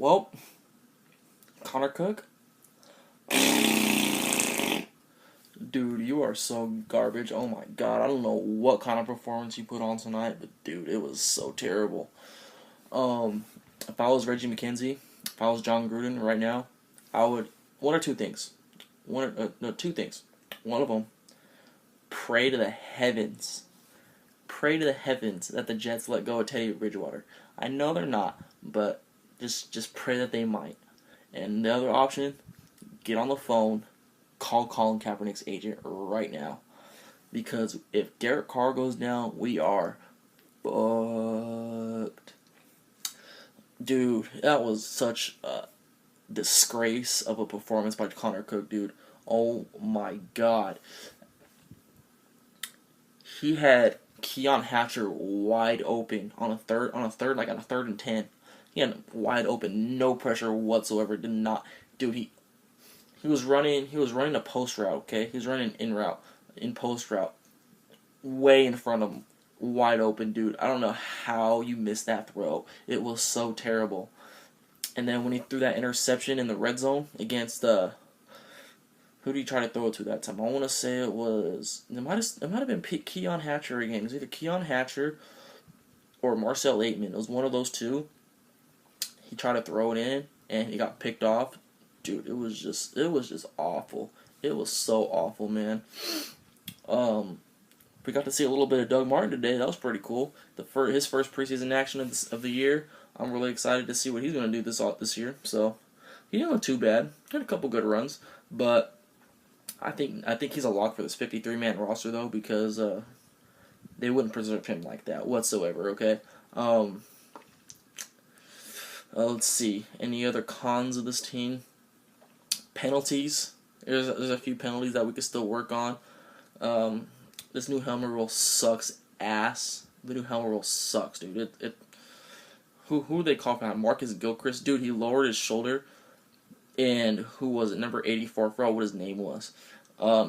Well, Connor Cook, dude, you are so garbage. Oh my god, I don't know what kind of performance you put on tonight, but dude, it was so terrible. If I was Reggie McKenzie, if I was John Gruden right now, I would one or two things. No, two things. One of them, pray to the heavens. Pray to the heavens that the Jets let go of Teddy Bridgewater. I know they're not, but just pray that they might. And the other option, get on the phone, call Colin Kaepernick's agent right now. Because if Derek Carr goes down, we are fucked. Dude, that was such a disgrace of a performance by Connor Cook, dude. Oh my god. He had Keon Hatcher wide open on a third, like on a 3rd and 10. He had him wide open, no pressure whatsoever. Did not, dude. He was running a post route. Okay, he was running in post route, way in front of him, wide open, dude. I don't know how you missed that throw. It was so terrible. And then when he threw that interception in the red zone against who did he try to throw it to that time? I want to say it might have been Keon Hatcher again. It was either Keon Hatcher or Marcel Aitman. It was one of those two. He tried to throw it in and he got picked off. Dude, it was just awful. It was so awful, man. We got to see a little bit of Doug Martin today. That was pretty cool. His first preseason action of the year. I'm really excited to see what he's going to do this year. So he didn't look too bad. Had a couple good runs, but I think he's a lock for this 53-man roster though, because they wouldn't preserve him like that whatsoever. Okay. Let's see. Any other cons of this team? Penalties. There's a few penalties that we could still work on. This new helmet rule sucks ass. The new helmet rule sucks, dude. Who do they call for that? Marcus Gilchrist, dude. He lowered his shoulder, and who was it? Number 84. I forgot what his name was.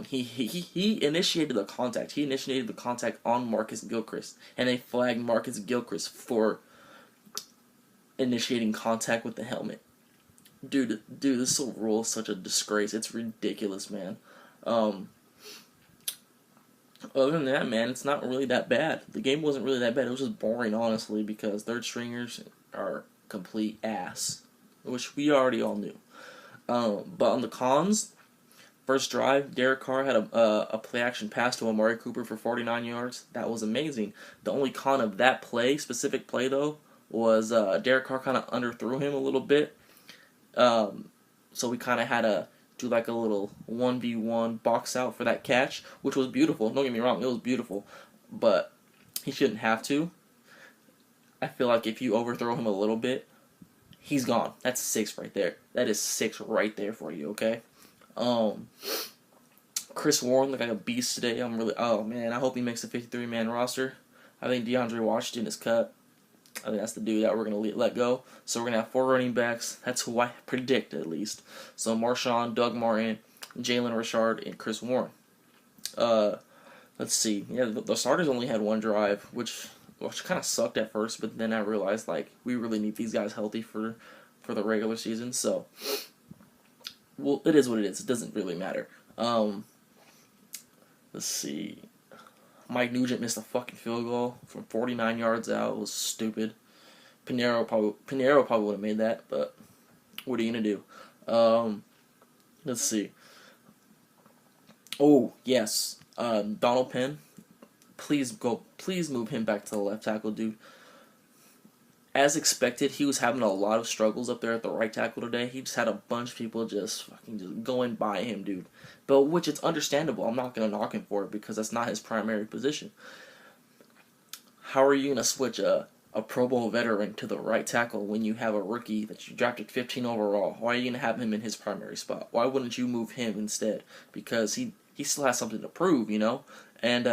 He initiated the contact. He initiated the contact on Marcus Gilchrist, and they flagged Marcus Gilchrist for initiating contact with the helmet. Dude, this whole rule is such a disgrace. It's ridiculous, man. Other than that, man, it's not really that bad. The game wasn't really that bad. It was just boring, honestly, because third stringers are complete ass, which we already all knew. But on the cons, first drive, Derek Carr had a play-action pass to Amari Cooper for 49 yards. That was amazing. The only con of that specific play, though, was Derek Carr kind of underthrew him a little bit. So we kind of had to do like a little 1v1 box out for that catch, which was beautiful. Don't get me wrong, it was beautiful. But he shouldn't have to. I feel like if you overthrow him a little bit, he's gone. That's 6 right there. That is 6 right there for you, okay? Chris Warren looked like a beast today. Oh man, I hope he makes the 53-man roster. I think DeAndre Washington is cut. I think that's the dude that we're going to let go. So we're going to have 4 running backs. That's who I predict, at least. So Marshawn, Doug Martin, Jalen Richard, and Chris Warren. Let's see. Yeah, the starters only had 1 drive, which kind of sucked at first, but then I realized, like, we really need these guys healthy for the regular season. So, well, it is what it is. It doesn't really matter. Let's see. Mike Nugent missed a fucking field goal from 49 yards out. It was stupid. Pinheiro probably would have made that, but what are you gonna do? Let's see. Oh yes, Donald Penn. Please move him back to the left tackle, dude. As expected, he was having a lot of struggles up there at the right tackle today. He just had a bunch of people just going by him, dude. But which it's understandable. I'm not gonna knock him for it because that's not his primary position. How are you gonna switch a Pro Bowl veteran to the right tackle when you have a rookie that you drafted 15 overall? Why are you gonna have him in his primary spot? Why wouldn't you move him instead? Because he still has something to prove, you know. And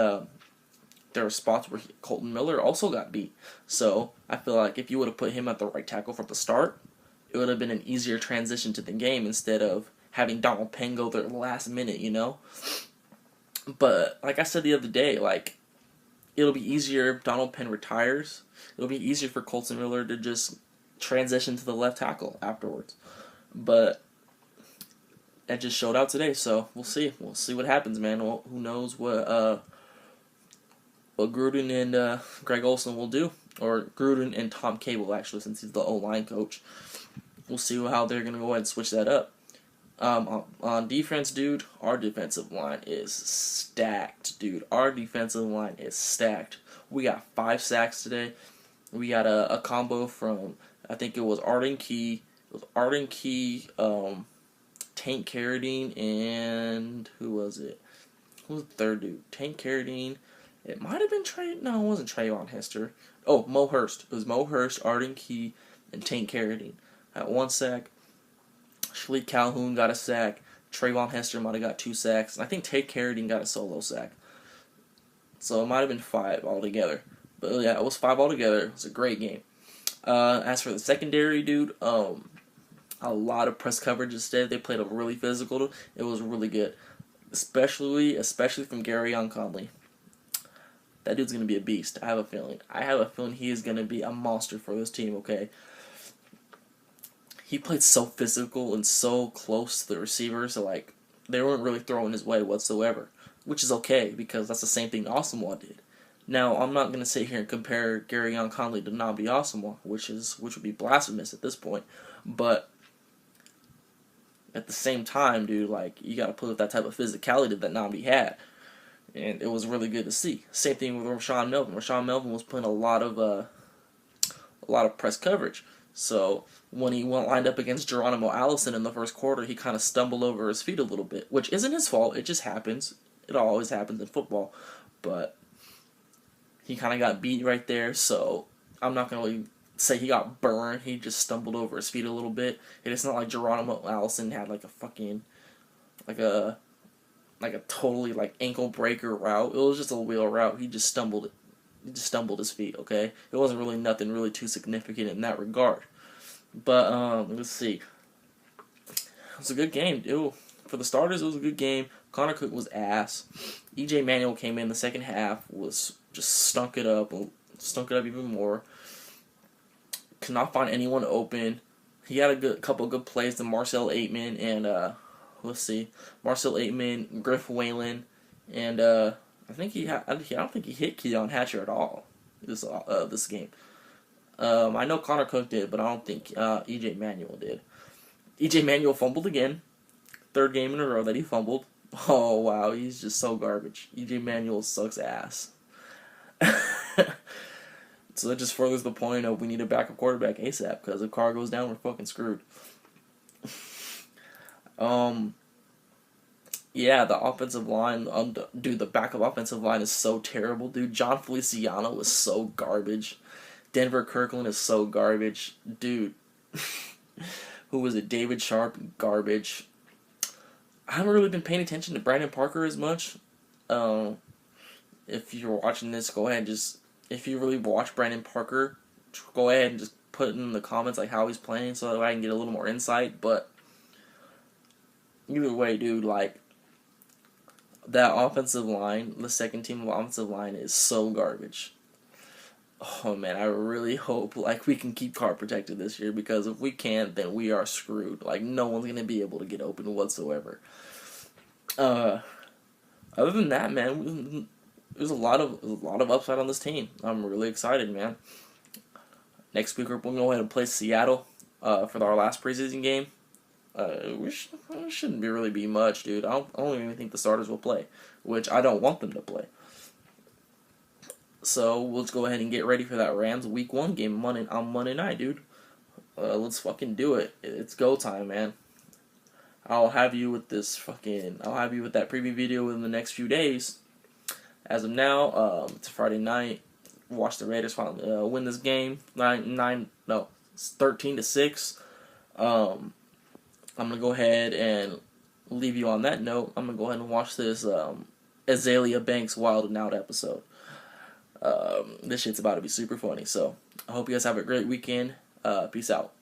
there were spots where Colton Miller also got beat. So I feel like if you would have put him at the right tackle from the start, it would have been an easier transition to the game instead of having Donald Penn go there last minute, you know? But like I said the other day, like, it'll be easier if Donald Penn retires. It'll be easier for Colton Miller to just transition to the left tackle afterwards. But that just showed out today, so we'll see. We'll see what happens, man. Well, who knows what Gruden and Greg Olson will do, or Gruden and Tom Cable, actually, since he's the O-line coach. We'll see how they're going to go ahead and switch that up. On defense, dude, our defensive line is stacked, dude. Our defensive line is stacked. We got 5 sacks today. We got a combo from, I think it was Arden Key, Tank Carradine, and who was it? Who was the third dude? Tank Carradine. It might have been No, it wasn't Trayvon Hester. Oh, Mo Hurst. It was Mo Hurst, Arden Key, and Tank Carradine. At 1 sack. Shalik Calhoun got a sack. Trayvon Hester might have got 2 sacks. And I think Tank Carradine got a solo sack. So it might have been 5 altogether. But yeah, it was 5 altogether. It was a great game. As for the secondary, dude, a lot of press coverage instead. They played a really physical. It was really good. Especially from Gary Conley. That dude's going to be a beast. I have a feeling he is going to be a monster for this team, okay? He played so physical and so close to the receiver, so, like, they weren't really throwing his way whatsoever, which is okay, because that's the same thing Asamoah did. Now, I'm not going to sit here and compare Gary Conley to Nabi Asamoah, which would be blasphemous at this point, but at the same time, dude, like, you got to put up that type of physicality that Nabi had. And it was really good to see. Same thing with Rashawn Melvin. Rashawn Melvin was playing a lot of press coverage. So when he lined up against Geronimo Allison in the first quarter, he kind of stumbled over his feet a little bit, which isn't his fault. It just happens. It always happens in football. But he kind of got beat right there. So I'm not going to really say he got burned. He just stumbled over his feet a little bit. And it's not like Geronimo Allison had like a totally like ankle breaker route. It was just a wheel route. He just stumbled his feet, okay? It wasn't really nothing really too significant in that regard. But let's see. It was a good game, dude. For the starters, it was a good game. Connor Cook was ass. EJ Manuel came in the second half, was just stunk it up even more. Could not find anyone open. He had a couple of good plays to Marcel Aitman and Marcel Aitman, Griff Whalen, and I don't think he hit Keon Hatcher at all this game. I know Connor Cook did, but I don't think EJ Manuel did. EJ Manuel fumbled again. 3rd game in a row that he fumbled. Oh, wow, he's just so garbage. EJ Manuel sucks ass. So that just furthers the point of we need a backup quarterback ASAP, because if Carr goes down, we're fucking screwed. Yeah, the offensive line, dude, the backup offensive line is so terrible, dude. John Feliciano was so garbage. Denver Kirkland is so garbage. Dude, who was it? David Sharp, garbage. I haven't really been paying attention to Brandon Parker as much. If you're watching this, go ahead and if you really watch Brandon Parker, go ahead and just put in the comments like how he's playing so that I can get a little more insight, but either way, dude, like, that offensive line, the second team of offensive line is so garbage. Oh, man, I really hope, like, we can keep Carr protected this year, because if we can't, then we are screwed. Like, no one's going to be able to get open whatsoever. Other than that, man, there's a lot of upside on this team. I'm really excited, man. Next week, we're going to go ahead and play Seattle for our last preseason game. Shouldn't really be much, dude. I don't even think the starters will play, which I don't want them to play. So we'll just go ahead and get ready for that Rams Week 1 game on Monday night, dude. Let's fucking do it. It's go time, man. I'll have you with that preview video in the next few days. As of now, it's a Friday night. Watch the Raiders finally win this game. 13-6. I'm going to go ahead and leave you on that note. I'm going to go ahead and watch this Azalea Banks Wild and Out episode. This shit's about to be super funny. So I hope you guys have a great weekend. Peace out.